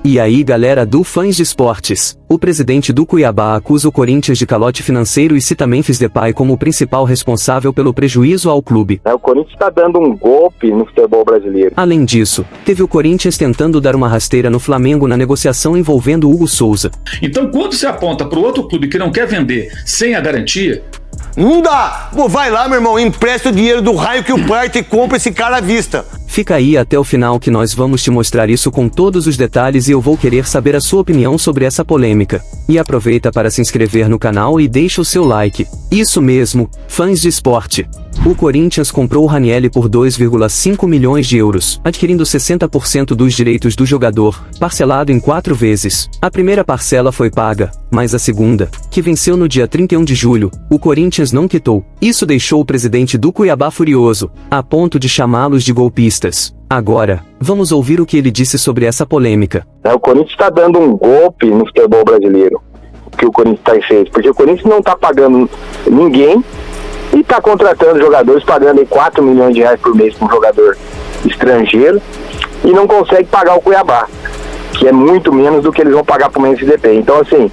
E aí galera do Fãs de Esportes, o presidente do Cuiabá acusa o Corinthians de calote financeiro e cita Memphis Depay como o principal responsável pelo prejuízo ao clube. O Corinthians está dando um golpe no futebol brasileiro. Além disso, teve o Corinthians tentando dar uma rasteira no Flamengo na negociação envolvendo Hugo Souza. Então quando se aponta para o outro clube que não quer vender sem a garantia... Não dá! Pô, vai lá, meu irmão, empresta o dinheiro do raio que o parte e compra esse cara à vista. Fica aí até o final que nós vamos te mostrar isso com todos os detalhes e eu vou querer saber a sua opinião sobre essa polêmica. E aproveita para se inscrever no canal e deixa o seu like. Isso mesmo, fãs de esporte. O Corinthians comprou o Ranieri por 2,5 milhões de euros, adquirindo 60% dos direitos do jogador, parcelado em 4 vezes. A primeira parcela foi paga, mas a segunda, que venceu no dia 31 de julho, o Corinthians não quitou. Isso deixou o presidente do Cuiabá furioso, a ponto de chamá-los de golpistas. Agora, vamos ouvir o que ele disse sobre essa polêmica. O Corinthians está dando um golpe no futebol brasileiro, o que o Corinthians fez, porque o Corinthians não está pagando ninguém e está contratando jogadores, pagando aí 4 milhões de reais por mês para um jogador estrangeiro e não consegue pagar o Cuiabá, que é muito menos do que eles vão pagar para o Memphis Depay. Então, assim,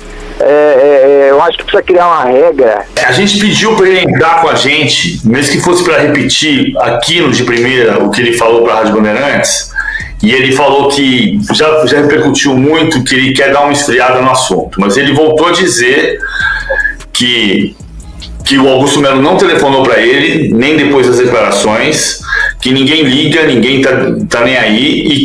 eu acho que precisa criar uma regra. A gente pediu para ele entrar com a gente, mesmo que fosse para repetir aqui no de primeira o que ele falou para a Rádio Bandeirantes, e ele falou que já repercutiu muito, que ele quer dar uma esfriada no assunto, mas ele voltou a dizer que o Augusto Melo não telefonou para ele, nem depois das declarações, que ninguém liga, ninguém tá nem aí,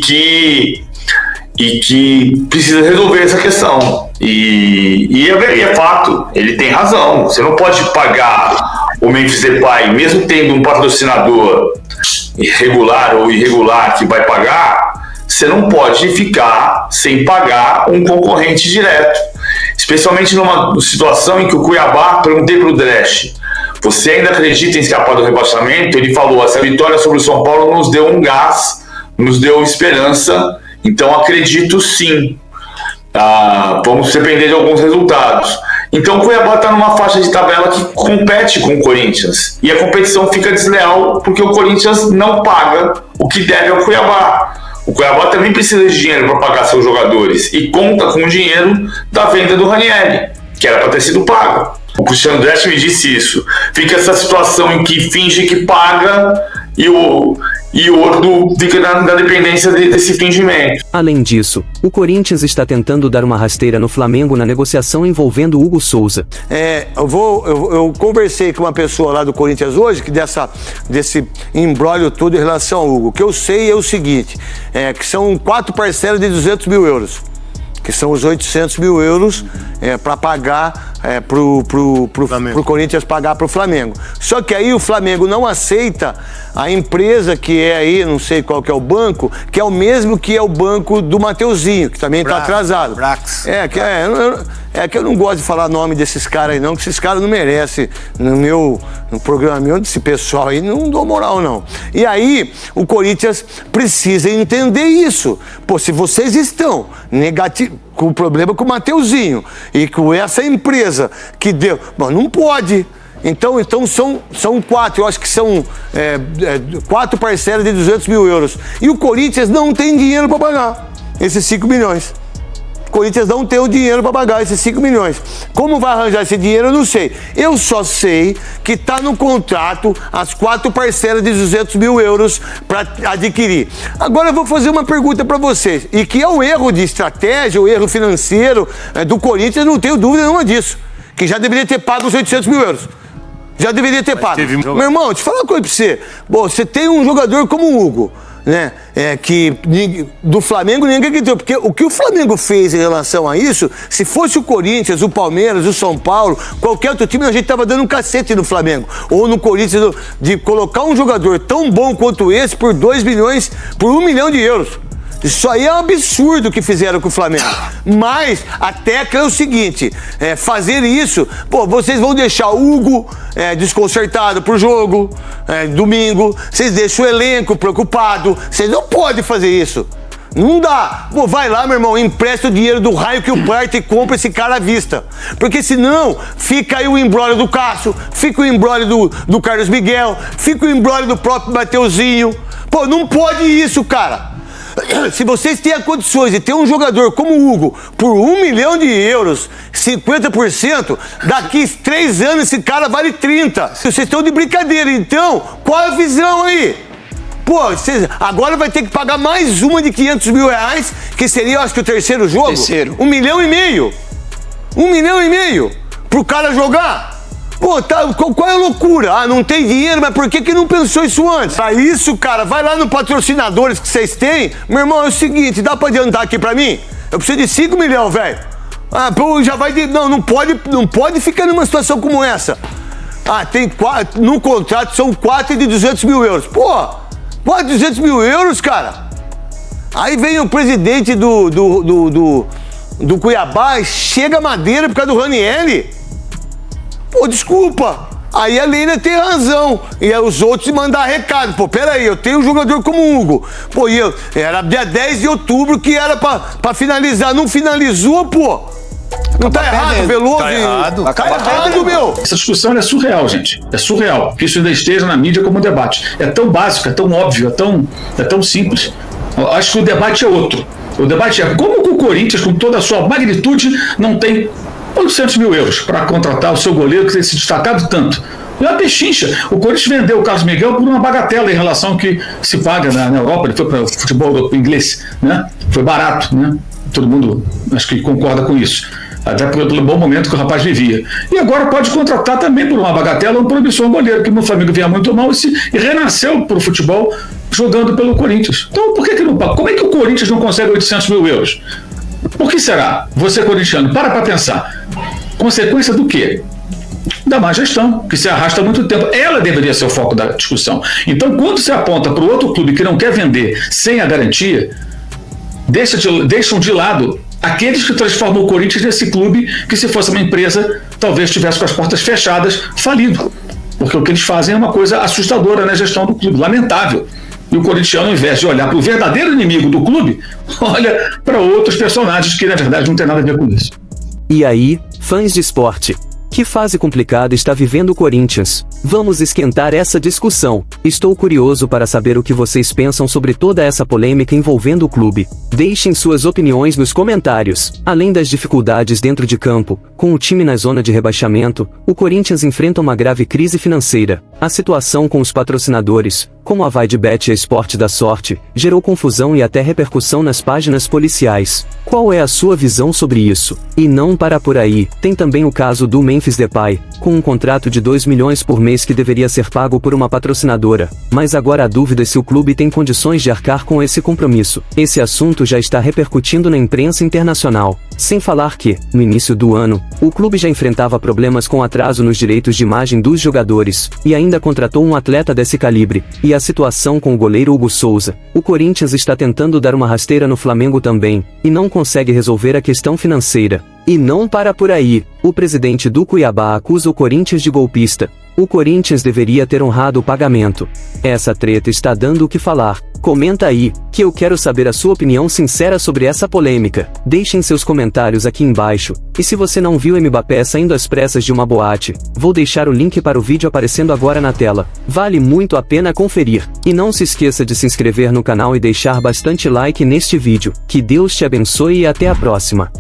e que precisa resolver essa questão. E é fato, ele tem razão. Você não pode pagar o Memphis Depay, mesmo tendo um patrocinador regular ou irregular que vai pagar, você não pode ficar sem pagar um concorrente direto. Especialmente numa situação em que o Cuiabá, perguntei para o Dresch, você ainda acredita em escapar do rebaixamento? Ele falou, essa vitória sobre o São Paulo nos deu um gás, nos deu esperança, então acredito sim. Vamos depender de alguns resultados. Então o Cuiabá está numa faixa de tabela que compete com o Corinthians, e a competição fica desleal porque o Corinthians não paga o que deve ao Cuiabá. O Cuiabá também precisa de dinheiro para pagar seus jogadores e conta com o dinheiro da venda do Ranieri, que era para ter sido pago. O Cristiano Dresch me disse isso. Fica essa situação em que finge que paga e o outro fica na dependência desse fingimento. Além disso, o Corinthians está tentando dar uma rasteira no Flamengo na negociação envolvendo Hugo Souza. Eu conversei com uma pessoa lá do Corinthians hoje, que desse imbróglio todo em relação ao Hugo. O que eu sei é o seguinte, que são 4 parcelas de 200 mil euros. Que são os 800 mil euros para pagar pro Corinthians pagar pro Flamengo. Só que aí o Flamengo não aceita a empresa que é aí, não sei qual que é o banco, que é o mesmo que é o banco do Mateuzinho, que também está atrasado. Que eu não gosto de falar nome desses caras aí não, que esses caras não merecem no programa meu, desse pessoal aí, não dou moral não. E aí o Corinthians precisa entender isso. Pô, se vocês estão com problema com o Mateuzinho e com essa empresa que deu, não pode. Então são 4, eu acho que são 4 parcelas de 200 mil euros. E o Corinthians não tem dinheiro para pagar esses 5 milhões. O Corinthians não tem o dinheiro para pagar esses 5 milhões. Como vai arranjar esse dinheiro, eu não sei. Eu só sei que está no contrato as 4 parcelas de 200 mil euros para adquirir. Agora eu vou fazer uma pergunta para vocês. E que é o erro de estratégia, o erro financeiro do Corinthians, não tenho dúvida nenhuma disso. Que já deveria ter pago os 800 mil euros. Já deveria ter pago. Meu irmão, deixa eu falar uma coisa pra você. Bom, você tem um jogador como o Hugo, né? Que do Flamengo ninguém acreditou. Porque o que o Flamengo fez em relação a isso, se fosse o Corinthians, o Palmeiras, o São Paulo, qualquer outro time, a gente tava dando um cacete no Flamengo. Ou no Corinthians, de colocar um jogador tão bom quanto esse por 2 milhões, por 1 milhão de euros. Isso aí é um absurdo que fizeram com o Flamengo. Mas a tecla é o seguinte, fazer isso, vocês vão deixar o Hugo desconcertado pro jogo, domingo, vocês deixam o elenco preocupado, vocês não podem fazer isso. Não dá. Vai lá, meu irmão, empresta o dinheiro do raio que o parte e compra esse cara à vista. Porque senão fica aí o embrólio do Cássio, fica o embrólio do Carlos Miguel, fica o embrólio do próprio Mateuzinho. Não pode isso, cara. Se vocês têm condições de ter um jogador como o Hugo por 1 milhão de euros, 50%, daqui 3 anos esse cara vale 30. Vocês estão de brincadeira, então, qual é a visão aí? Pô, agora vai ter que pagar mais uma de 500 mil reais, que seria, acho que o terceiro jogo. 1,5 milhão. 1,5 milhão pro cara jogar. Pô, tá, qual é a loucura? Ah, não tem dinheiro, mas por que não pensou isso antes? Pra isso, cara, vai lá no patrocinadores que vocês têm. Meu irmão, é o seguinte, dá pra adiantar aqui pra mim? Eu preciso de 5 milhões, velho. Ah, pô, já vai de... Não pode ficar numa situação como essa. Ah, tem 4, no contrato são 4 de 200 mil euros. Pô, 4 de 200 mil euros, cara. Aí vem o presidente do Cuiabá, chega a madeira por causa do Ranieri. Pô, desculpa. Aí a Leila tem razão. E aí os outros mandar recado. Pô, peraí, eu tenho um jogador como o Hugo. Pô, e era dia 10 de outubro que era pra finalizar. Não finalizou, pô. Não tá errado, Veloso? Tá errado. Tá errado, meu. Essa discussão é surreal, gente. É surreal. Que isso ainda esteja na mídia como um debate. É tão básico, é tão óbvio, é tão simples. Eu acho que o debate é outro. O debate é como que o Corinthians, com toda a sua magnitude, não tem 800 mil euros para contratar o seu goleiro que tem se destacado tanto. É uma pechincha. O Corinthians vendeu o Carlos Miguel por uma bagatela em relação ao que se paga na Europa. Ele foi para o futebol inglês, né? Foi barato, né? Todo mundo acho que concorda com isso. Até pelo bom momento que o rapaz vivia. E agora pode contratar também por uma bagatela um promissor goleiro, que no Flamengo vinha muito mal e renasceu para o futebol jogando pelo Corinthians. Então por que não paga? Como é que o Corinthians não consegue 800 mil euros? Por que será? Você, corintiano, para pensar. Consequência do quê? Da má gestão, que se arrasta há muito tempo. Ela deveria ser o foco da discussão. Então, quando se aponta para o outro clube que não quer vender sem a garantia, deixam de lado aqueles que transformam o Corinthians nesse clube que, se fosse uma empresa, talvez estivesse com as portas fechadas, falido. Porque o que eles fazem é uma coisa assustadora na gestão do clube, lamentável. E o corintiano, ao invés de olhar para o verdadeiro inimigo do clube, olha para outros personagens que, na verdade, não tem nada a ver com isso. E aí, fãs de esporte? Que fase complicada está vivendo o Corinthians? Vamos esquentar essa discussão. Estou curioso para saber o que vocês pensam sobre toda essa polêmica envolvendo o clube. Deixem suas opiniões nos comentários. Além das dificuldades dentro de campo, com o time na zona de rebaixamento, o Corinthians enfrenta uma grave crise financeira. A situação com os patrocinadores, como a Vaidbet e a Esporte da Sorte, gerou confusão e até repercussão nas páginas policiais. Qual é a sua visão sobre isso? E não para por aí, tem também o caso do Memphis Depay, com um contrato de 2 milhões por mês que deveria ser pago por uma patrocinadora, mas agora a dúvida é se o clube tem condições de arcar com esse compromisso. Esse assunto já está repercutindo na imprensa internacional, sem falar que, no início do ano, o clube já enfrentava problemas com atraso nos direitos de imagem dos jogadores, e ainda contratou um atleta desse calibre, e a situação com o goleiro Hugo Souza. O Corinthians está tentando dar uma rasteira no Flamengo também, e não consegue resolver a questão financeira. E não para por aí, o presidente do Cuiabá acusa o Corinthians de golpista. O Corinthians deveria ter honrado o pagamento. Essa treta está dando o que falar. Comenta aí, que eu quero saber a sua opinião sincera sobre essa polêmica. Deixem seus comentários aqui embaixo. E se você não viu Mbappé saindo às pressas de uma boate, vou deixar o link para o vídeo aparecendo agora na tela. Vale muito a pena conferir. E não se esqueça de se inscrever no canal e deixar bastante like neste vídeo. Que Deus te abençoe e até a próxima.